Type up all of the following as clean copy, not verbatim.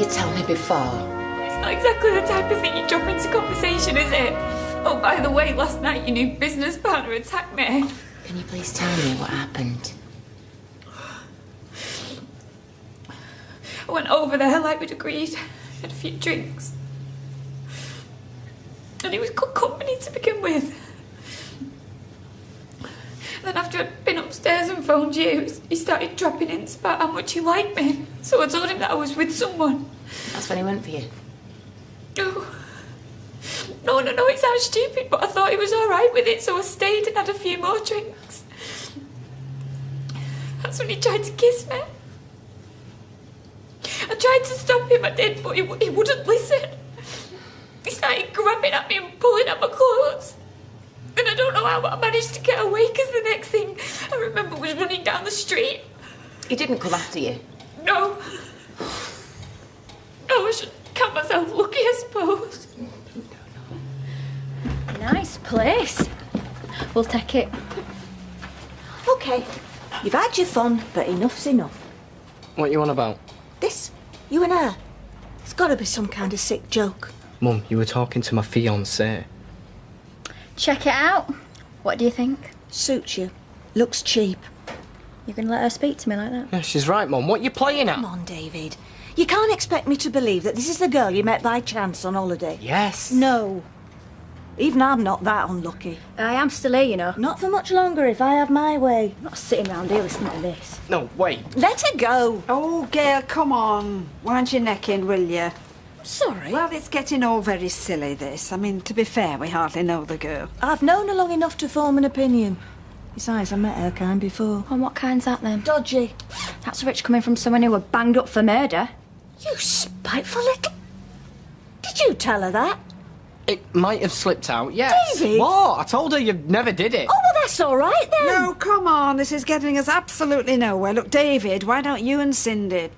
you tell me before? It's not exactly the type of thing you drop into conversation, is it? Oh, by the way, last night your new business partner attacked me. Can you please tell me what happened? I went over there like we'd agreed. Had a few drinks. And he was good company to begin with. Then after I'd been upstairs and phoned you, he started dropping hints about how much he liked me. So I told him that I was with someone. That's when he went for you? No, it sounds stupid, but I thought he was all right with it, so I stayed and had a few more drinks. That's when he tried to kiss me. I tried to stop him, I did, but he wouldn't listen. He started grabbing at me and pulling at my clothes. And I don't know how I managed to get away, because the next thing I remember was running down the street. He didn't come after you? No. Oh, I should count myself lucky, I suppose. Nice place. We'll take it. OK, you've had your fun, but enough's enough. What you on about? This, you and her. It's got to be some kind of sick joke. Mum, you were talking to my fiancée. Check it out. What do you think? Suits you. Looks cheap. You gonna let her speak to me like that? Yeah, she's right, Mum. What are you playing at? Come on, David. You can't expect me to believe that this is the girl you met by chance on holiday. Yes. No. Even I'm not that unlucky. I am still here, you know. Not for much longer if I have my way. I'm not sitting round here listening to this. No, wait. Let her go. Oh, Gail, come on. Wind your neck in, will you? Sorry. Well, it's getting all very silly, this. I mean, to be fair, we hardly know the girl. I've known her long enough to form an opinion. Besides, I met her kind before. And what kind's that then? Dodgy. That's rich coming from someone who were banged up for murder. You spiteful little... Did you tell her that? It might have slipped out, yes. David? What? I told her you never did it. Oh, well, that's all right then. No, come on. This is getting us absolutely nowhere. Look, David, why don't you and Cindy...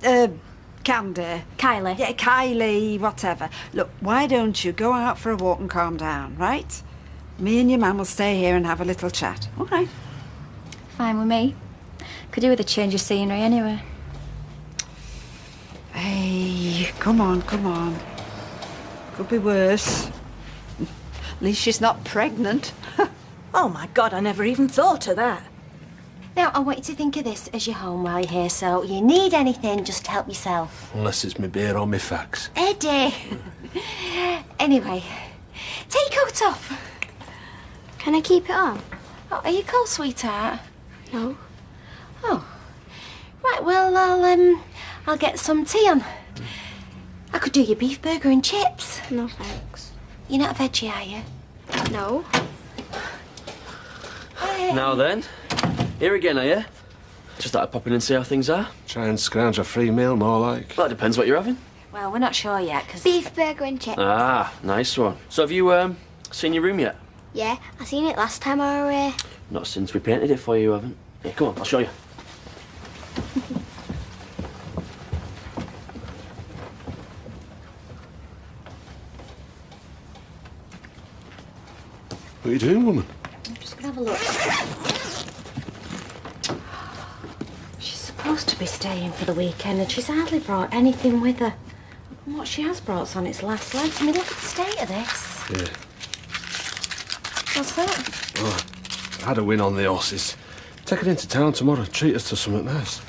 Candy. Kylie. Yeah, Kylie, whatever. Look, why don't you go out for a walk and calm down, right? Me and your mum will stay here and have a little chat, all right? Fine with me. Could do with a change of scenery anyway. Hey, come on. Could be worse. At least she's not pregnant. Oh, my God, I never even thought of that. Now, I want you to think of this as your home while you're here, so you need anything, just help yourself. Unless it's my beer or my fax. Eddie! Anyway, take your coat off. Can I keep it on? Oh, are you cold, sweetheart? No. Oh. Right, well, I'll get some tea on. I could do your beef burger and chips. No, thanks. You're not a veggie, are you? No. Now then, here again, are you? Just thought I'd pop in and see how things are. Try and scrounge a free meal, more like. Well, it depends what you're having. Well, we're not sure yet, because... Beef burger and chips. Ah, nice one. So have you, seen your room yet? Yeah, I seen it last time I were here. Not since we painted it for you, haven't. Here, come on, I'll show you. What are you doing, woman? I'm just gonna have a look. She's supposed to be staying for the weekend and she's hardly brought anything with her. And what she has brought's on its last legs. I mean, look at the state of this. Yeah. What's that? Oh, I had a win on the horses. Take it into town tomorrow. Treat us to something nice.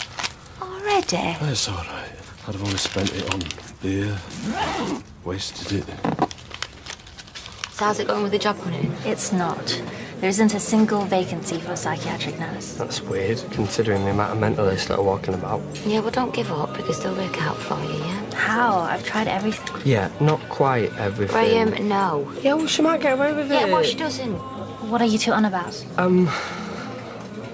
Already? That's all right. I'd have only spent it on beer. Wasted it. So how's it going with the job hunting? It's not. There isn't a single vacancy for a psychiatric nurse. That's weird, considering the amount of mentalists that are walking about. Yeah, well, don't give up because they'll work out for you, yeah? How? I've tried everything. Yeah, not quite everything. Graham, no. Yeah, well, she might get away with it. Yeah, well, she doesn't. What are you two on about?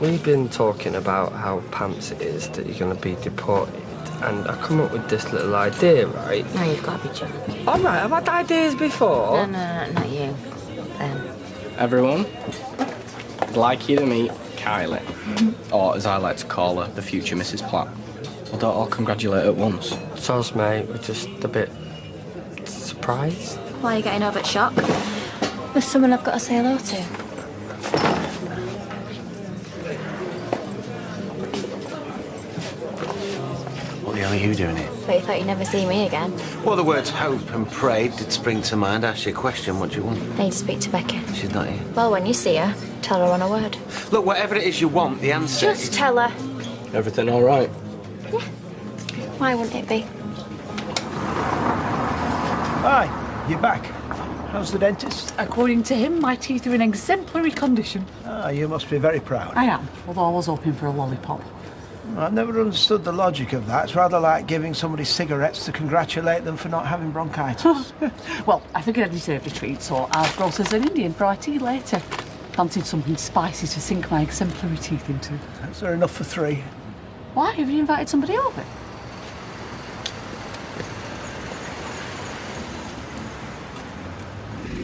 We've been talking about how pants it is that you're going to be deported. And I come up with this little idea, right? No, you've got to be joking. All right, I've had ideas before. No, not you. Them. Everyone, I'd like you to meet Kylie. Or, as I like to call her, the future Mrs. Platt. We'll don't all congratulate at once. Soz, mate, we're just a bit surprised. Why are you getting over at shock? There's someone I've got to say hello to. What the hell are you doing here? But you thought you'd never see me again. Well, the words hope and pray did spring to mind. Ask you a question, what do you want? I need to speak to Becky. She's not here. Well, when you see her, tell her on a word. Look, whatever it is you want, the answer Just tell her. Everything all right? Yeah. Why wouldn't it be? Hi, you're back. How's the dentist? According to him, my teeth are in exemplary condition. Ah, you must be very proud. I am, although I was hoping for a lollipop. I've never understood the logic of that. It's rather like giving somebody cigarettes to congratulate them for not having bronchitis. Well, I figured I deserved a treat, so I'll gross as an Indian for our tea later. Fancied something spicy to sink my exemplary teeth into. Is there enough for 3? Why? Have you invited somebody over?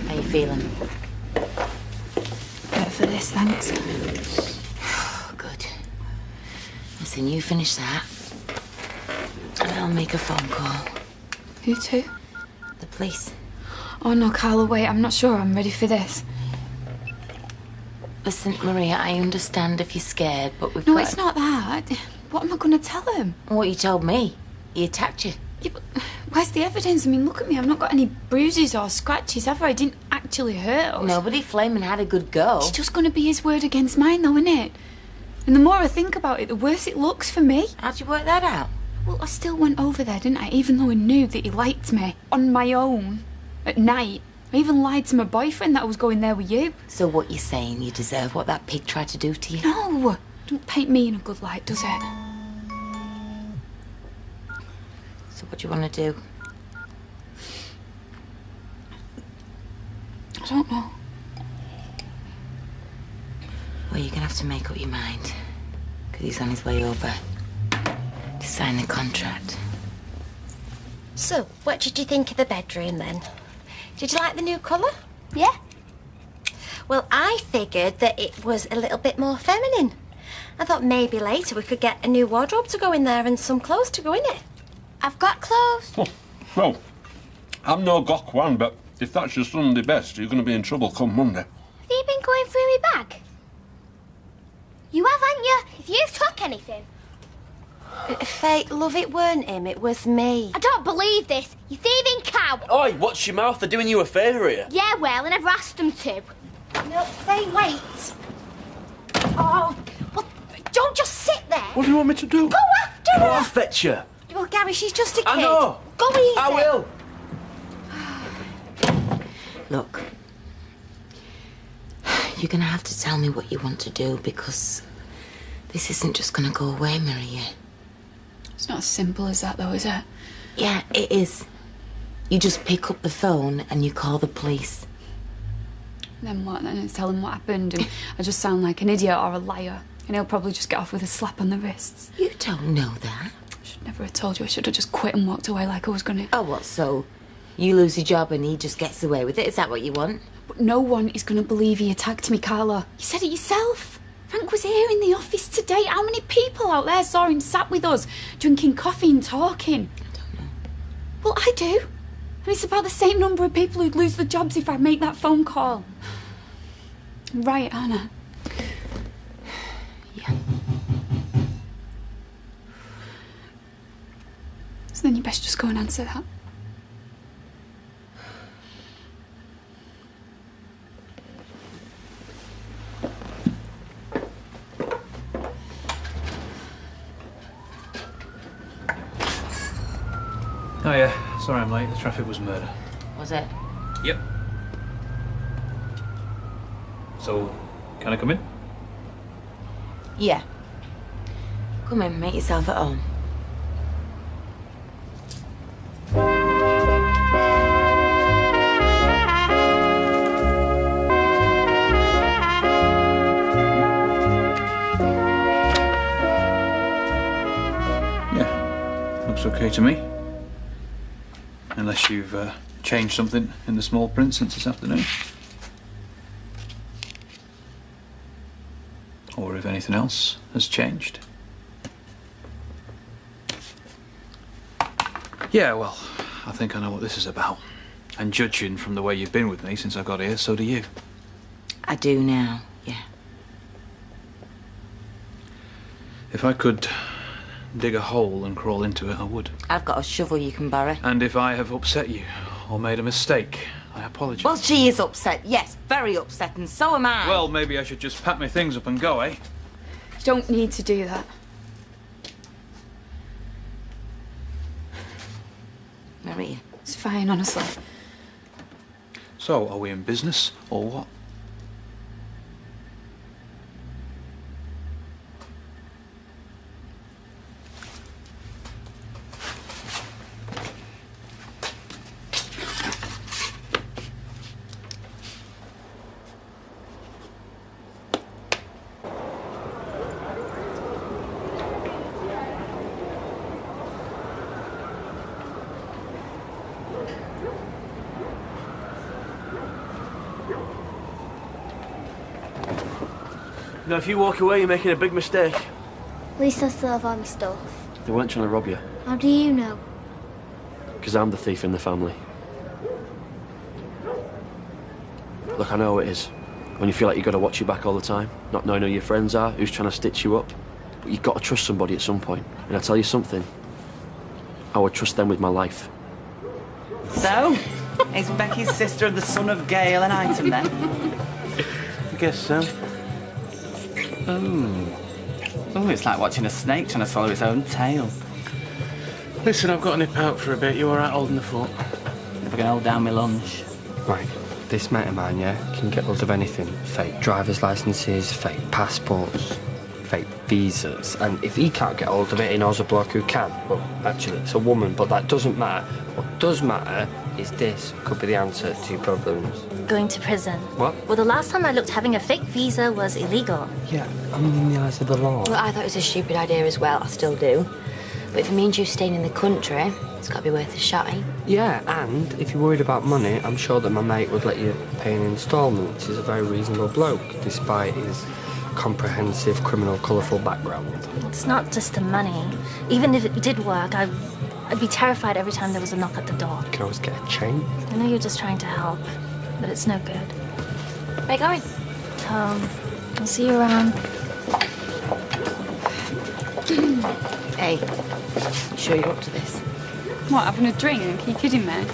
How you feeling? Better for this, thanks. Good. Listen, you finish that, and I'll make a phone call. Who to? The police. Oh no, Carla, wait, I'm not sure I'm ready for this. Listen, Maria, I understand if you're scared, but we've No, got... it's not that. What am I going to tell him? What you told me. He attacked you. Yeah, but where's the evidence? I mean, look at me. I've not got any bruises or scratches, have I? I didn't actually hurt us. Nobody flaming had a good go. It's just going to be his word against mine, though, isn't it? And the more I think about it, the worse it looks for me. How'd you work that out? Well, I still went over there, didn't I? Even though I knew that he liked me. On my own. At night. I even lied to my boyfriend that I was going there with you. So what you're saying, you deserve what that pig tried to do to you? No! Don't paint me in a good light, does it? So what do you want to do? I don't know. Well, you're going to have to make up your mind. Because he's on his way over to sign the contract. So, what did you think of the bedroom then? Did you like the new colour? Yeah. Well, I figured that it was a little bit more feminine. I thought maybe later we could get a new wardrobe to go in there and some clothes to go in it. I've got clothes. Oh, well, I'm no gok one, but if that's your Sunday best, you're going to be in trouble come Monday. Have you been going through my bag? You have, haven't you? If you took anything. Faye, love, it weren't him, it was me. I don't believe this. You thieving cow. Oi, watch your mouth. They're doing you a favour here. Yeah, well, I never asked them to. No, Faye, wait. Oh, well, don't just sit there. What do you want me to do? Go after her. I'll fetch you. Well, Gary, she's just a kid. I know. Go easy. I will. Look, you're going to have to tell me what you want to do because this isn't just going to go away, Maria. It's not as simple as that, though, is it? Yeah, it is. You just pick up the phone and you call the police. Then what? Then tell him what happened and I just sound like an idiot or a liar. And he'll probably just get off with a slap on the wrists. You don't know that. I should never have told you. I should have just quit and walked away like I was gonna. Oh, what, so? You lose your job and he just gets away with it? Is that what you want? But no one is gonna believe he attacked me, Carla. You said it yourself. Frank was here in the office today. How many people out there saw him sat with us, drinking coffee and talking? I don't know. Well, I do. And it's about the same number of people who'd lose their jobs if I make that phone call. Right, Anna? Yeah. So then you best just go and answer that. Oh yeah, sorry I'm late. The traffic was murder. Was it? Yep. So, can I come in? Yeah. Come in, make yourself at home. Yeah, looks okay to me. Unless you've changed something in the small print since this afternoon. Or if anything else has changed. Yeah, well, I think I know what this is about. And judging from the way you've been with me since I got here, so do you. I do now, yeah. If I could dig a hole and crawl into it, I would. I've got a shovel you can borrow. And if I have upset you or made a mistake, I apologise. Well, she is upset, yes, very upset, and so am I. Well, maybe I should just pack my things up and go, eh? You don't need to do that. Maria. It's fine, honestly. So, are we in business or what? You know, if you walk away, you're making a big mistake. At least I still have all my stuff. They weren't trying to rob you. How do you know? Because I'm the thief in the family. Look, I know how it is. When you feel like you've got to watch your back all the time, not knowing who your friends are, who's trying to stitch you up. But you've got to trust somebody at some point. And I tell you something, I would trust them with my life. So, is Becky's sister the son of Gail an item then? I guess so. Oh, it's like watching a snake trying to swallow its own tail. Listen, I've got to nip out for a bit. You all right holding the fort? If I can hold down my lunch. Right, this mate of mine, yeah, can get hold of anything. Fake driver's licences, fake passports, fake visas. And if he can't get hold of it, he knows a bloke who can. Well, actually, it's a woman, but that doesn't matter. What does matter is this could be the answer to your problems. Going to prison. What? Well, the last time I looked, having a fake visa was illegal. Yeah, I mean, in the eyes of the law. Well, I thought it was a stupid idea as well. I still do. But if it means you staying in the country, it's got to be worth a shot, eh? Yeah, and if you're worried about money, I'm sure that my mate would let you pay in instalments. He's a very reasonable bloke, despite his comprehensive, criminal, colourful background. It's not just the money. Even if it did work, I'd be terrified every time there was a knock at the door. You can always get a chain. I know you're just trying to help, but it's no good. Where you going? Home. I'll see you around. Hey, you sure you're up to this? What, having a drink? Are you kidding me?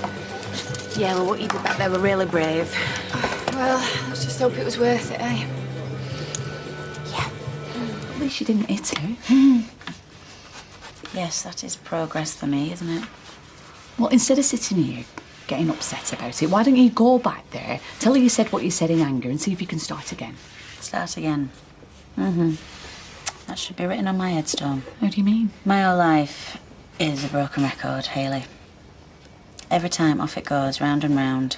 Yeah, well, what you did back there were really brave. Well, let's just hope it was worth it, eh? At least you didn't hit her. Yes, that is progress for me, isn't it? Well, instead of sitting here getting upset about it, why don't you go back there, tell her you said what you said in anger, and see if you can start again? Start again. That should be written on my headstone. How do you mean? My whole life is a broken record, Hayley. Every time off it goes, round and round.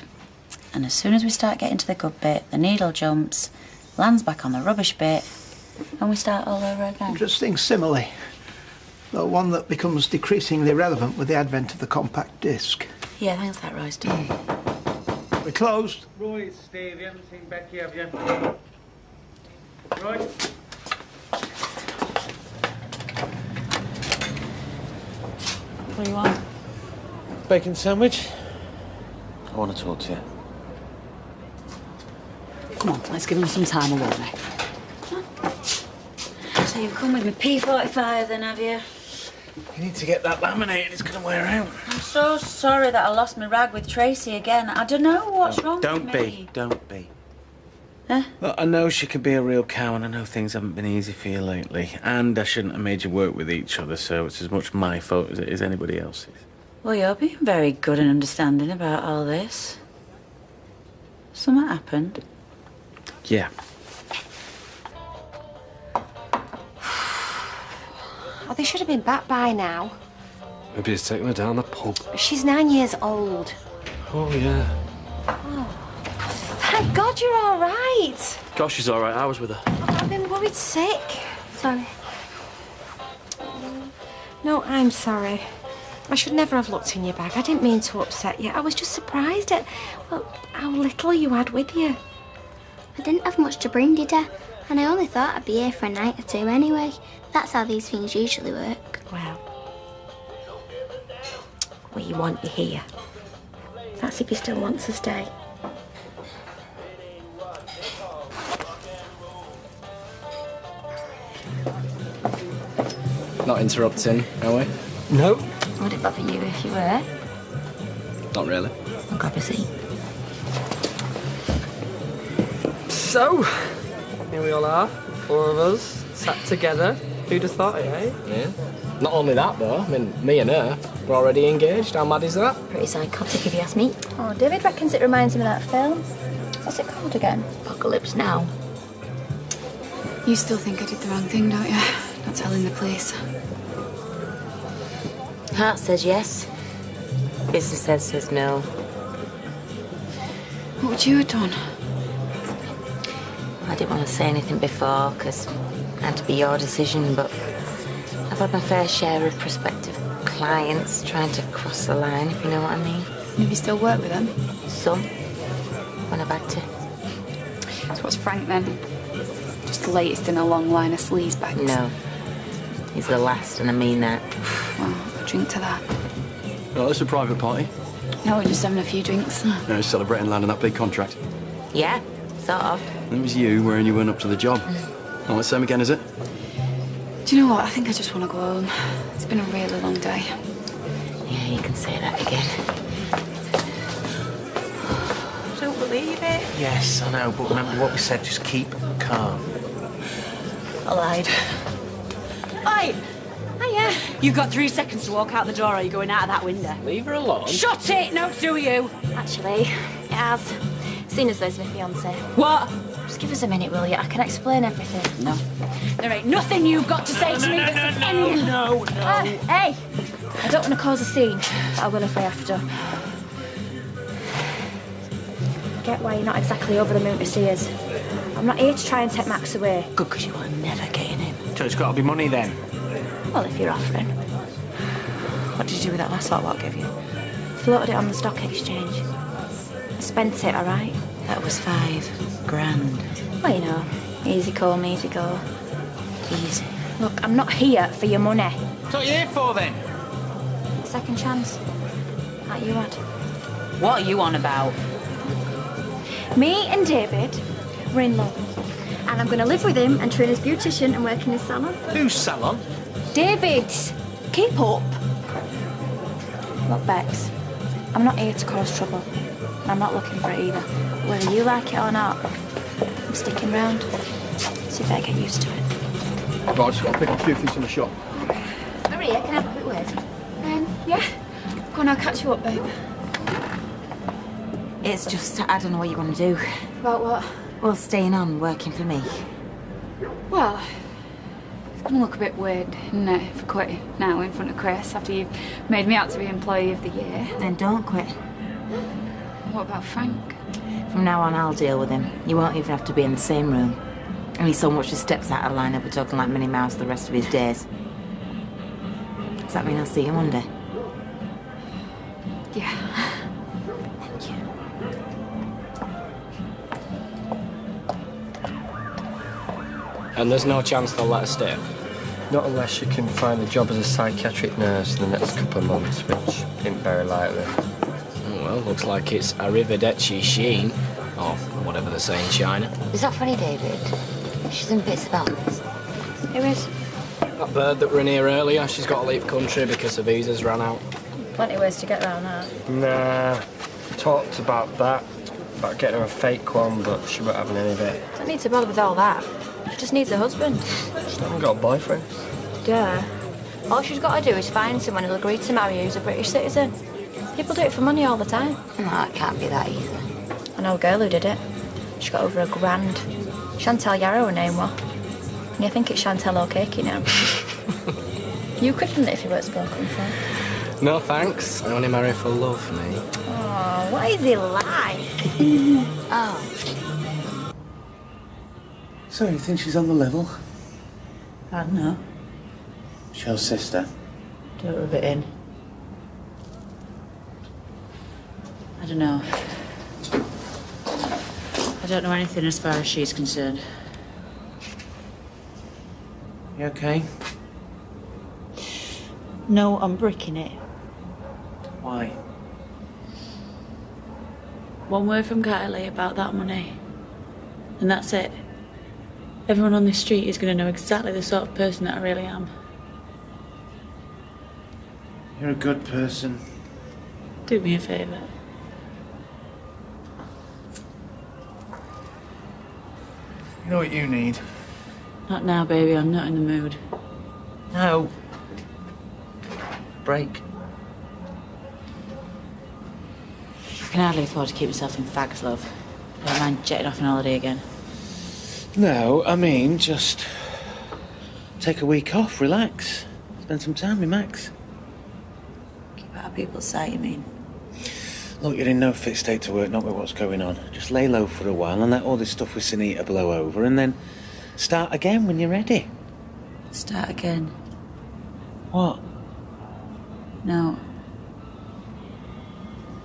And as soon as we start getting to the good bit, the needle jumps, lands back on the rubbish bit, and we start all over again. Interesting simile. The one that becomes decreasingly relevant with the advent of the compact disc. Yeah, thanks for that, Royston. We're closed. Roy, it's Steve. You haven't seen Becky, have you? Roy? What do you want? Bacon sandwich? I want to talk to you. Come on, let's give him some time alone. So you've come with me P45 then, have you? You need to get that laminated. It's going to wear out. I'm so sorry that I lost my rag with Tracy again. I don't know what's wrong with me. Don't be. Huh? Look, I know she can be a real cow, and I know things haven't been easy for you lately. And I shouldn't have made you work with each other, so it's as much my fault as it is anybody else's. Well, you're being very good and understanding about all this. Something happened. Yeah. Oh, they should have been back by now. Maybe he's taking her down the pub. She's 9 years old. Oh, yeah. Thank God you're all right. Gosh, she's all right. I was with her. I've been worried sick. Sorry. No, I'm sorry. I should never have looked in your bag. I didn't mean to upset you. I was just surprised at, well, how little you had with you. I didn't have much to bring, did I? And I only thought I'd be here for a night or two anyway. That's how these things usually work. Well, we want you here. That's if you still want to stay. Not interrupting, are we? No. Would it bother you if you were? Not really. I'll grab a seat. So, here we all are, 4 of us, sat together. Who'd have thought it, eh? Yeah. Not only that, though. I mean, me and her, we're already engaged. How mad is that? Pretty psychotic, if you ask me. Oh, David reckons it reminds him of that film. What's it called again? Apocalypse Now. You still think I did the wrong thing, don't you? Not telling the police. Heart says yes. Business says no. What would you have done? I didn't want to say anything before, because it had to be your decision, but I've had my fair share of prospective clients trying to cross the line, if you know what I mean. Maybe still work with them? Some. When I've had to. So what's Frank then? Just the latest in a long line of sleazebags? No. He's the last, and I mean that. Well, I'll drink to that. Oh, it's a private party. No, we're just having a few drinks. No, celebrating landing that big contract. Yeah, sort of. It was you wearing you weren't up to the job. Oh, the same again, is it? Do you know what? I think I just want to go home. It's been a really long day. Yeah, you can say that again. I don't believe it. Yes, I know, but remember what we said, just keep calm. I lied. Oi! Hiya. You've got 3 seconds to walk out the door or you're going out of that window. Leave her alone. Shut it! No to you! Actually, it has. Seeing as though it's my fiancé. What? Just give us a minute, will you? I can explain everything. No. There ain't nothing you've got to say to me that's of any... No. Hey! I don't want to cause a scene, but I will if I have to. I get why you're not exactly over the moon to see us. I'm not here to try and take Max away. Good, because you are never getting him. So it's got to be money then. Well, if you're offering. What did you do with that last lot I gave you? Floated it on the stock exchange. I spent it, all right? That was 5 grand. Well, you know, easy come, easy go. Easy. Look, I'm not here for your money. What are you here for then? Second chance. Like you had. What are you on about? Me and David, we're in love. And I'm going to live with him and train as beautician and work in his salon. Whose salon? David's. Keep up. Look, Bex, I'm not here to cause trouble. And I'm not looking for it either. Whether you like it or not, I'm sticking round. So you better get used to it. Right, I just got to pick up a few things from the shop. Maria, can I have a quick word? Yeah. Go on, I'll catch you up, babe. It's just, I don't know what you want to do. About what? Well, staying on, working for me. Well, it's going to look a bit weird, isn't it, if I quit now in front of Chris after you've made me out to be Employee of the Year. Then don't quit. What about Frank? From now on, I'll deal with him. You won't even have to be in the same room. And he's so much as steps out of line, he'll be talking like Minnie Mouse the rest of his days. Does that mean I'll see you Monday? Yeah. Thank you. And there's no chance they'll let her stay? Not unless you can find a job as a psychiatric nurse in the next couple of months, which ain't very likely. Oh, well, looks like it's arrivederci Sheen. Or whatever they say in China. Is that funny, David? She's in bits about this. Who is? That bird that were in here earlier, she's got to leave country because her visa's ran out. Plenty of ways to get around that. Nah, talked about that, about getting her a fake one, but she won't having any of it. Don't need to bother with all that. She just needs a husband. She hasn't got a boyfriend. Duh. All she's got to do is find someone who'll agree to marry her who's a British citizen. People do it for money all the time. No, it can't be that either. I know a girl who did it. She got over £1,000. Chantal Yarrow, her name was. And you think it's Chantal O'Cakey now. You couldn't if you weren't spoken for. No thanks. I only marry for love, mate. Oh, what is he like? Oh. So, you think she's on the level? I don't know. She's your sister. Don't rub it in. I don't know. I don't know anything as far as she's concerned. You okay? No, I'm bricking it. Why? One word from Kylie about that money. And that's it. Everyone on this street is going to know exactly the sort of person that I really am. You're a good person. Do me a favour. You know what you need? Not now, baby. I'm not in the mood. No. Break. I can hardly afford to keep myself in fags, love. I don't mind jetting off on holiday again. No, I mean, just take a week off, relax, spend some time with Max. Keep out of people's sight, you mean? Look, you're in no fit state to work, not with what's going on. Just lay low for a while and let all this stuff with Sunita blow over, and then start again when you're ready. Start again? What? No.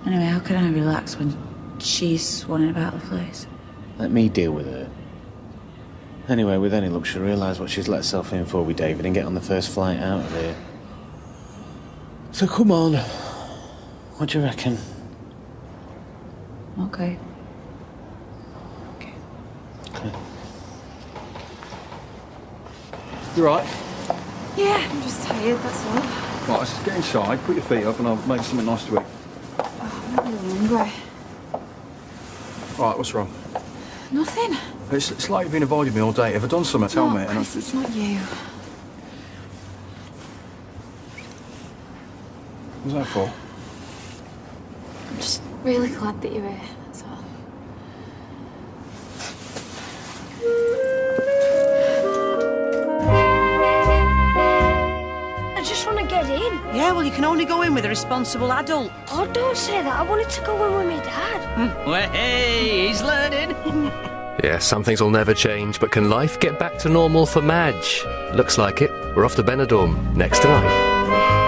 Anyway, how can I relax when she's swanning about the place? Let me deal with her. Anyway, with any luck, she'll realise what she's let herself in for with David and get on the first flight out of here. So come on. What do you reckon? Okay. You right? Yeah, I'm just tired, that's all. Right, let's just get inside, put your feet up, and I'll make something nice to eat. I'm not really hungry. Right, what's wrong? Nothing. It's like you've been avoiding me all day. Have I done something? Tell me. And Chris, it's not you. What's that for? I'm just really glad that you're here, that's all. I just want to get in. Yeah, well, you can only go in with a responsible adult. Oh, don't say that. I wanted to go in with my dad. Well, hey, he's learning. Yeah, some things will never change, but can life get back to normal for Madge? Looks like it. We're off to Benidorm next tonight.